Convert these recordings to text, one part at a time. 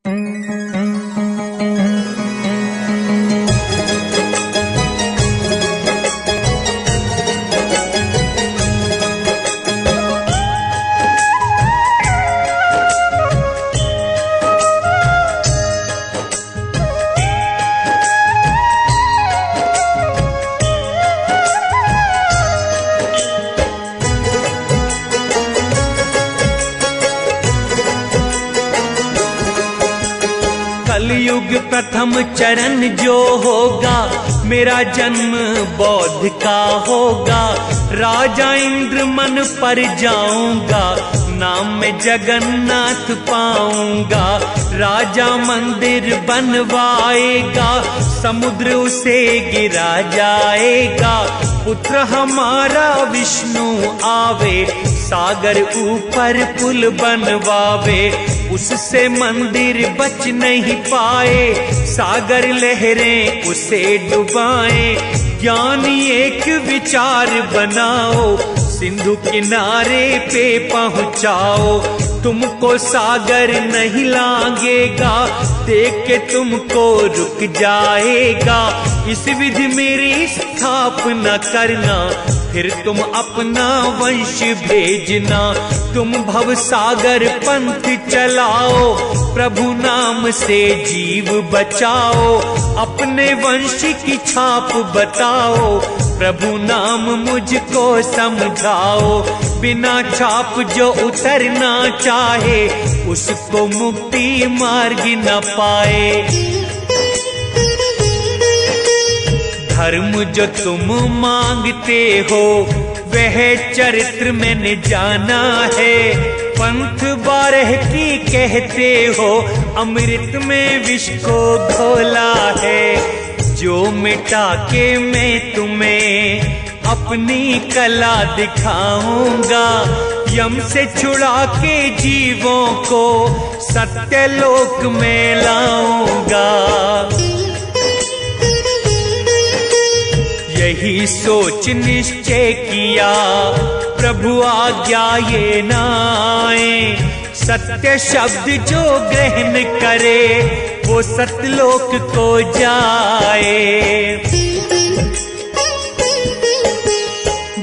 कलयुग प्रथम चरण जो होगा, मेरा जन्म बौद्ध का होगा। राजा इंद्र मन पर जाऊंगा, नाम में जगन्नाथ पाऊंगा। राजा मंदिर बनवाएगा, समुद्र उसे गिरा जाएगा। पुत्र हमारा विष्णु आवे, सागर ऊपर पुल बनवावे। उससे मंदिर बच नहीं पाए, सागर लहरें उसे डुबाए। ज्ञानी एक विचार बनाओ, सिंधु किनारे पे पहुंचाओ। तुमको सागर नहीं लांगेगा, देख के तुमको रुक जाएगा। इस विधि मेरी स्थापना करना, फिर तुम अपना वंश भेजना। तुम भव सागर पंथ चलाओ, प्रभु नाम से जीव बचाओ। अपने वंश की छाप बताओ, प्रभु नाम मुझको समझाओ। बिना छाप जो उतरना चाहे, उसको मुक्ति मार्ग न पाए। धर्म जो तुम मांगते हो, वह चरित्र मैंने जाना है। पंथ 12 की कहते हो, अमृत में विष को घोला है। जो मिटा के मैं तुम्हें अपनी कला दिखाऊंगा, यम से छुड़ा के जीवों को सत्यलोक में लाऊंगा। यही सोच निश्चय किया, प्रभु आज्ञा ये न आए। सत्य शब्द जो ग्रहण करे, वो सतलोक को जाए।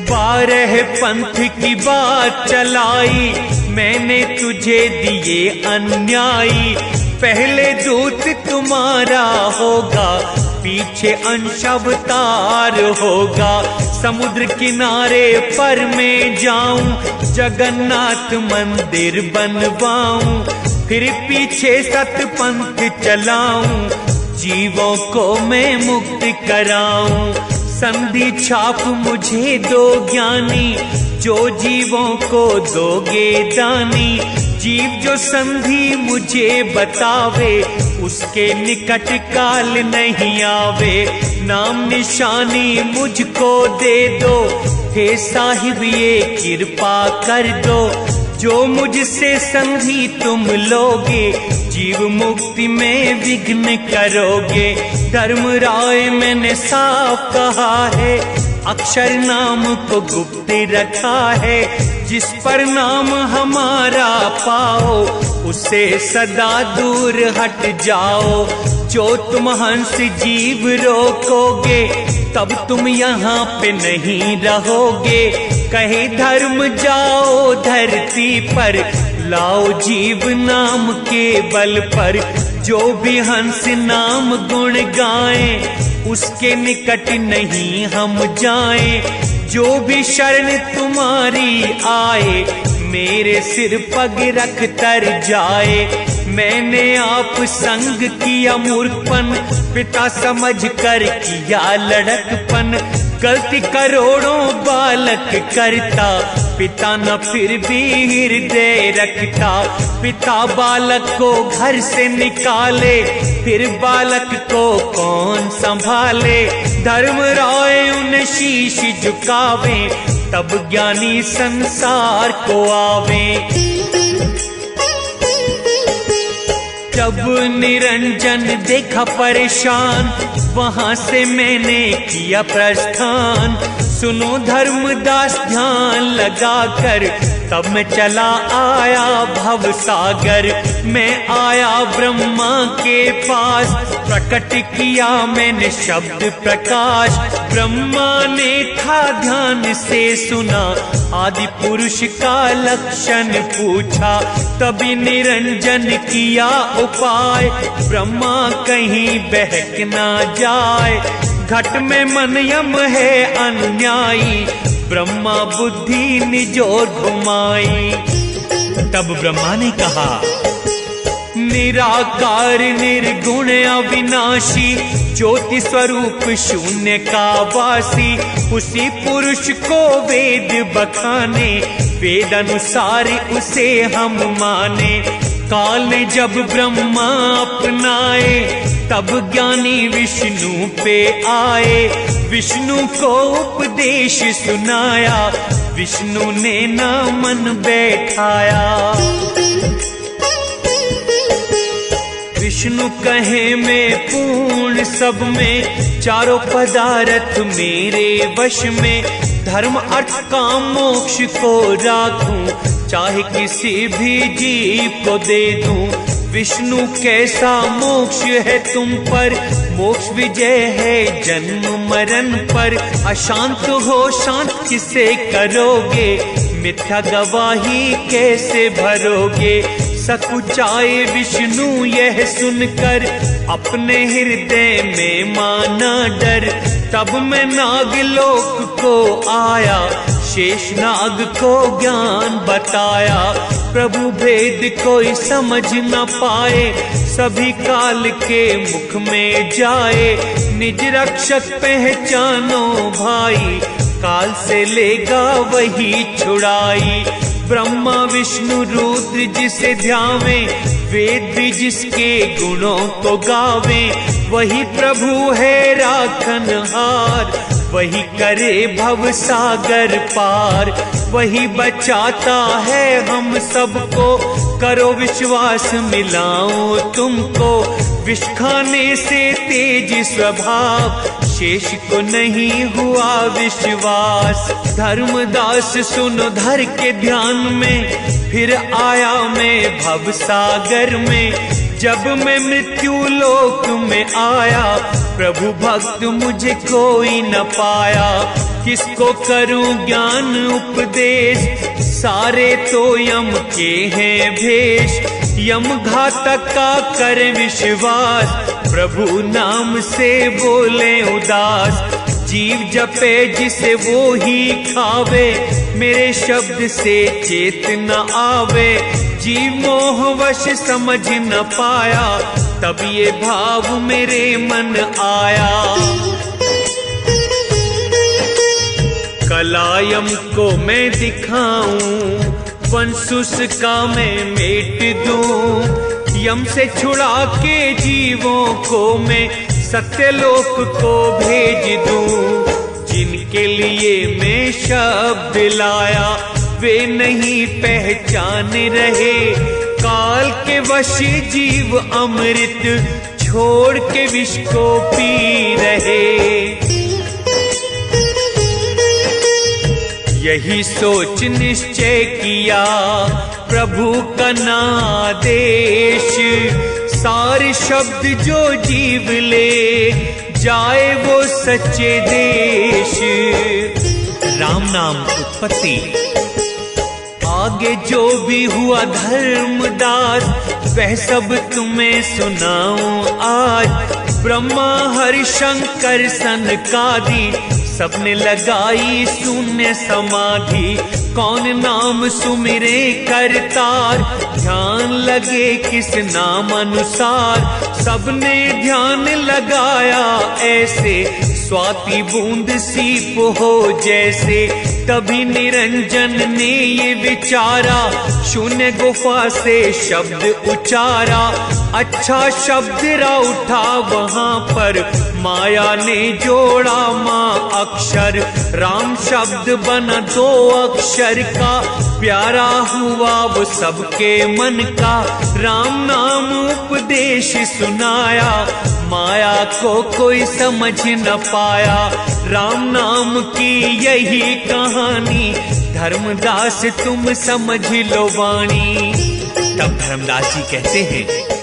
12 पंथ की बात चलाई, मैंने तुझे दिए अन्यायी। पहले दूत तुम्हारा होगा, पीछे अंश अवतार होगा। समुद्र किनारे पर मैं जाऊं, जगन्नाथ मंदिर बनवाऊं। फिर पीछे सतपंथ चलाऊं, जीवों को मैं मुक्त कराऊं। संधि छाप मुझे दो ज्ञानी, जो जीवों को दोगे दानी। जीव जो संधि मुझे बतावे, उसके निकट काल नहीं आवे। नाम निशानी मुझको दे दो, हे साहिब ये कृपा कर दो। जो मुझसे संधि तुम लोगे, जीव मुक्ति में विघ्न करोगे। धर्मराय मैंने साफ कहा है, अक्षर नाम को गुप्त रखा है। जिस पर नाम हमारा पाओ, उससे सदा दूर हट जाओ। जो तुम हंस जीव रोकोगे, तब तुम यहाँ पे नहीं रहोगे। कहे धर्म जाओ धरती पर, लाओ जीव नाम के बल पर। जो भी हंस नाम गुण गाए, उसके निकट नहीं हम जाएं। जो भी शरण तुम्हारी आए, मेरे सिर पग रख तर जाए। मैंने आप संग किया मूर्खपन, पिता समझ कर किया लड़कपन। गलती करोड़ों बालक करता, पिता न फिर भी हृदय रखता। पिता बालक को घर से निकाले, फिर बालक को कौन संभाले। धर्मराय उन शीश झुकावे, तब ज्ञानी संसार को आवे। जब निरंजन देखा परेशान, वहां से मैंने किया प्रस्थान। सुनो धर्मदास ध्यान लगाकर, तब मैं चला आया भव सागर। मैं आया ब्रह्मा के पास, प्रकट किया मैंने शब्द प्रकाश। ब्रह्मा ने था ध्यान से सुना, आदि पुरुष का लक्षण पूछा। तभी निरंजन किया उपाय, ब्रह्मा कहीं बहक ना जाए। घट में मन यम है अन्यायी, ब्रह्मा बुद्धि निजोर घुमाई। तब ब्रह्मा ने कहा, निराकार निर्गुण अविनाशी, ज्योति स्वरूप शून्य का वासी। उसी पुरुष को वेद बखाने, वेद अनुसार उसे हम माने। काल ने जब ब्रह्मा अपनाए, तब ज्ञानी विष्णु पे आए। विष्णु को उपदेश सुनाया, विष्णु ने ना मन बैठाया। विष्णु कहे मैं पूर्ण सब में, चारों पदार्थ मेरे वश में। धर्म अर्थ काम मोक्ष को राखूं, चाहे किसी भी जीव को दे दूं। विष्णु कैसा मोक्ष है तुम पर, मोक्ष विजय है जन्म मरण पर। अशांत हो शांत किसे करोगे, मिथ्या गवाही कैसे भरोगे। सकुचाए विष्णु यह सुनकर, अपने हृदय में माना डर। तब मैं नागलोक को आया, शेष नाग को ज्ञान बताया। प्रभु भेद कोई समझ न पाए, सभी काल के मुख में जाए। निज रक्षक पहचानो भाई, काल से लेगा वही छुड़ाई। ब्रह्मा विष्णु रुद्र जिसे ध्यावे, वेद भी जिसके गुणों को गावे। वही प्रभु है राखनहार, वही करे भव सागर पार। वही बचाता है हम सबको, करो विश्वास मिलाऊं तुमको। विष खाने से तेज स्वभाव, शेष को नहीं हुआ विश्वास। धर्मदास सुनो धर के ध्यान में, फिर आया मैं भव सागर में। जब मैं मृत्यु लोक में आया, प्रभु भक्त मुझे कोई न पाया। किसको करूं ज्ञान उपदेश, सारे तो यम के हैं भेष। यम घातक का करे विश्वास, प्रभु नाम से बोले उदास। जीव जपे जिसे वो ही खावे, मेरे शब्द से चेत न आवे। जीव मोहवश समझ न पाया, तब ये भाव मेरे मन आया। कलायम को मैं दिखाऊं, वंशुस का मैं मेट दूं। यम से छुड़ा के जीवों को मैं सत्यलोक को भेज दूं। जिनके लिए मैं शब्द लाया, वे नहीं पहचान रहे। काल के वश जीव अमृत छोड़ के विष को पी रहे। यही सोच निश्चय किया, प्रभु का नादेश। सारे शब्द जो जीव ले, जाए वो सच्चे देश। राम नाम उत्पत्ति। आगे जो भी हुआ धर्मदास, वह सब तुम्हें सुनाऊं आज। ब्रह्मा हरि शंकर सनकादि, सबने लगाई शून्य समाधि। कौन नाम सुमिरे करतार, ध्यान लगे किस नाम अनुसार। सबने ध्यान लगाया ऐसे, स्वाति बूंद सीप हो जैसे। तभी निरंजन ने ये विचारा, शून्य गुफा से शब्द उचारा। अच्छा शब्द रा उठा वहां पर माया ने जोड़ा माँ अक्षर, राम शब्द बना दो अक्षर का, प्यारा हुआ वो सबके मन का। राम नाम उपदेश सुनाया, माया को कोई समझ न पाया। राम नाम की यही कहानी, धर्मदास तुम समझ लो वाणी। तब धर्मदास जी कहते हैं,